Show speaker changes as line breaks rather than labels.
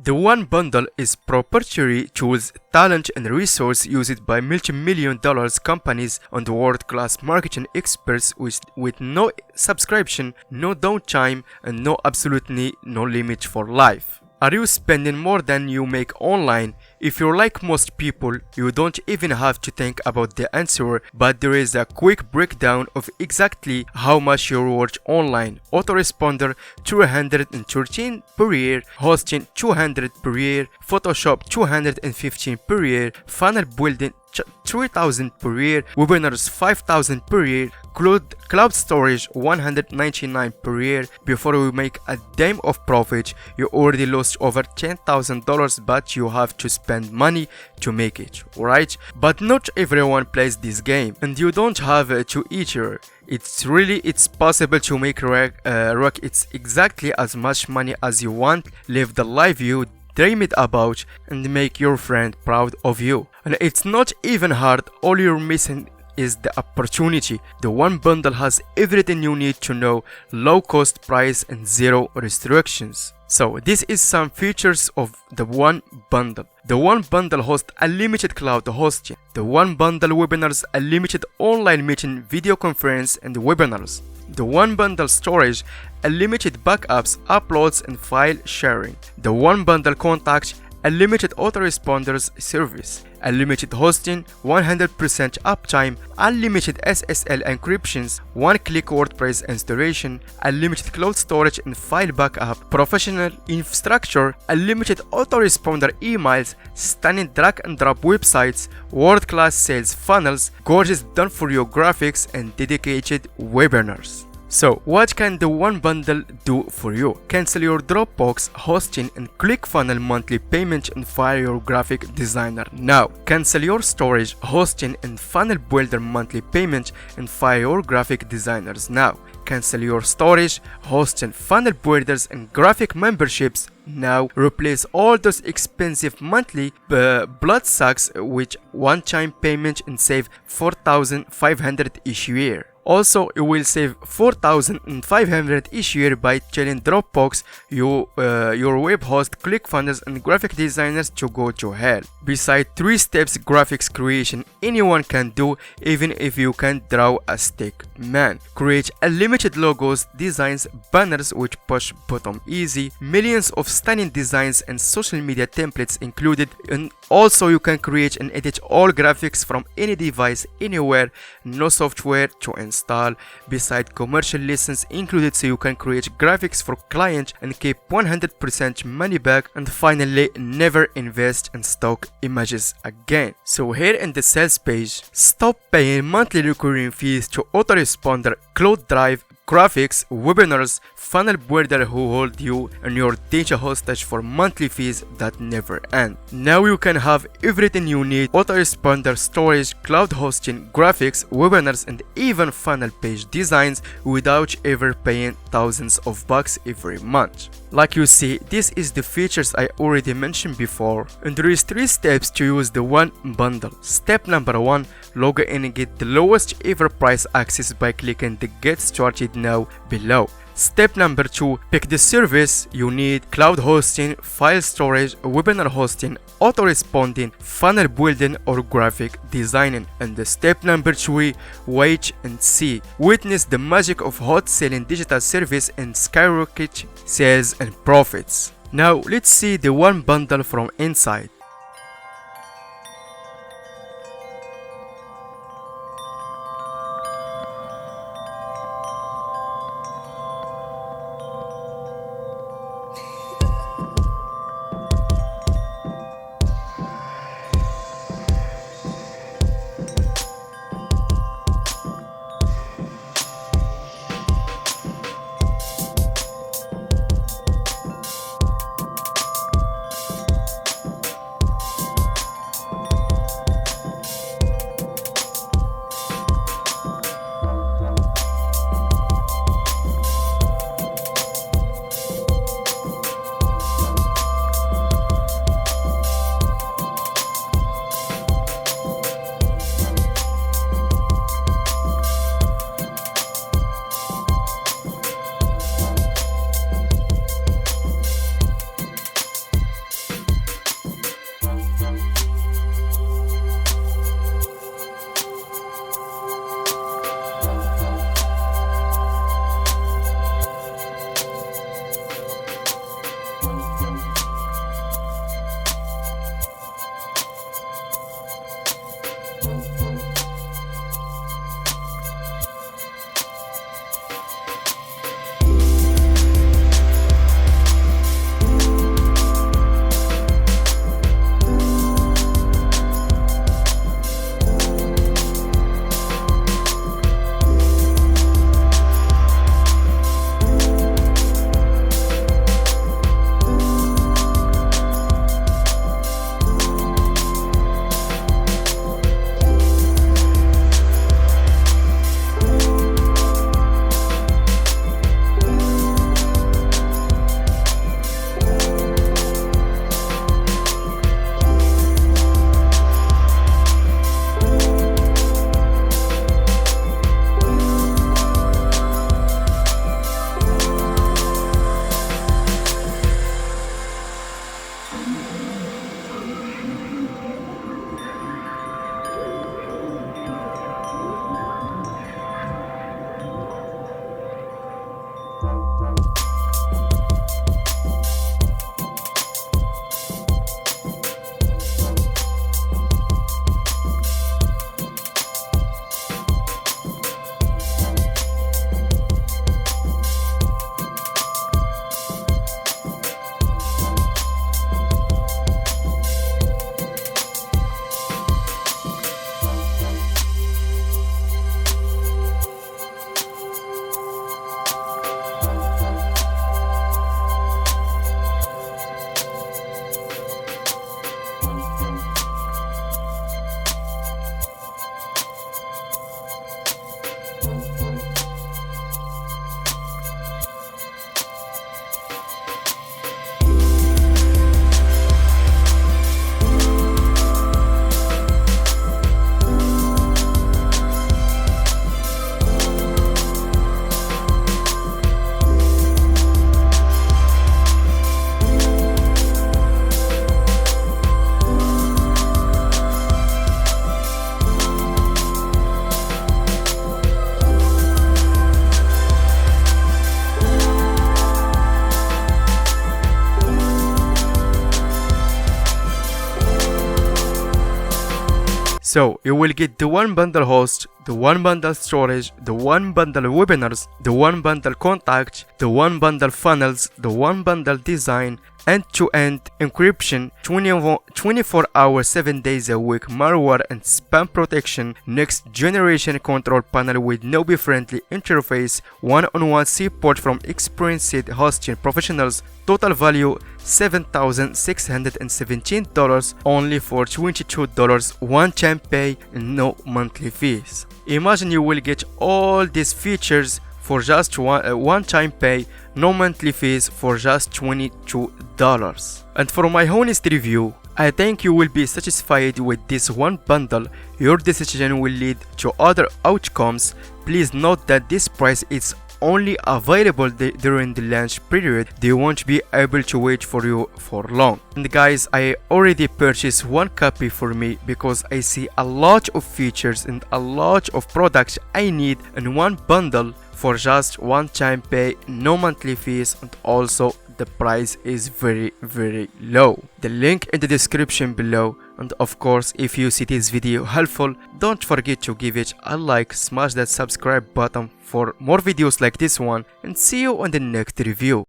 The one bundle is proprietary tools, talent and resource used by multi-million dollars companies and world-class marketing experts with no subscription, no downtime and absolutely no limit for life. Are you spending more than you make online? If you're like most people, you don't even have to think about the answer, but there is a quick breakdown of exactly how much you're worth online. Autoresponder 213 per year, hosting 200 per year, Photoshop 215 per year, funnel building 3000 per year, webinars 5000 per year, cloud storage 199 per year. Before we make a dime of profit, you already lost over $10,000, but you have to spend money to make it, right? But not everyone plays this game, and you don't have to either. It's possible to make rock it's exactly as much money as you want, live the life you dreamed about, and make your friend proud of you. And it's not even hard. All you're missing is the opportunity. The one bundle has everything you need to know, low cost price and zero restrictions. So this is some features of the one bundle. The one bundle hosts unlimited cloud hosting. The one bundle webinars unlimited online meeting, video conference and webinars. The one bundle storage, unlimited backups, uploads and file sharing. The one bundle contact, unlimited autoresponders service, unlimited hosting, 100% uptime, unlimited SSL encryptions, one-click WordPress installation, unlimited cloud storage and file backup, professional infrastructure, unlimited autoresponder emails, stunning drag-and-drop websites, world-class sales funnels, gorgeous done-for-you graphics, and dedicated webinars. So, what can the one bundle do for you? Cancel your Dropbox hosting and ClickFunnels monthly payment and fire your graphic designer now. Cancel your storage hosting and funnel builder monthly payment and fire your graphic designers now. Cancel your storage, hosting, funnel builders and graphic memberships now. Replace all those expensive monthly blood sucks with one-time payment and save $4,500 each year. Also, you will save $4,500 each year by telling Dropbox, your web host, ClickFunnels and graphic designers to go to hell. Besides 3 steps graphics creation anyone can do, even if you can't draw a stick man. Create unlimited logos, designs, banners with push button easy, millions of stunning designs and social media templates included, and also you can create and edit all graphics from any device anywhere, no software to install. Besides commercial license included, so you can create graphics for clients and keep 100% money back, and finally never invest in stock images again. So here in the sales page, stop paying monthly recurring fees to autoresponder, cloud drive, graphics, webinars, funnel builder who hold you and your data hostage for monthly fees that never end. Now you can have everything you need: autoresponder, storage, cloud hosting, graphics, webinars and even funnel page designs without ever paying thousands of bucks every month. Like you see, this is the features I already mentioned before, and there is 3 steps to use the one bundle. Step number 1, log in and get the lowest ever price access by clicking the get started now below. Step number 2, pick the service you need: cloud hosting, file storage, webinar hosting, autoresponding, funnel building or graphic designing. And the step number 3, wait and see. Witness the magic of hot selling digital service and skyrocket sales and profits. Now let's see the one bundle from inside. So you will get the 1Bundle host, the 1Bundle storage, the 1Bundle webinars, the 1Bundle contact, the 1Bundle funnels, the 1Bundle design, end-to-end encryption, 24 hours 7 days a week malware and spam protection, next generation control panel with Newbie friendly interface, one-on-one support from experienced hosting professionals. Total value $7,617 only for $22 one-time pay and no monthly fees. Imagine you will get all these features for just one-time pay, no monthly fees, for just $22. And for my honest review, I think you will be satisfied with this 1Bundle. Your decision will lead to other outcomes. Please note that this price is only available during the launch period. They won't be able to wait for you for long. And guys, I already purchased one copy for me because I see a lot of features and a lot of products I need in 1Bundle for just one-time pay, no monthly fees, and also the price is very low. The link in the description below. And of course, if you see this video helpful, don't forget to give it a like, smash that subscribe button for more videos like this one, and see you on the next review.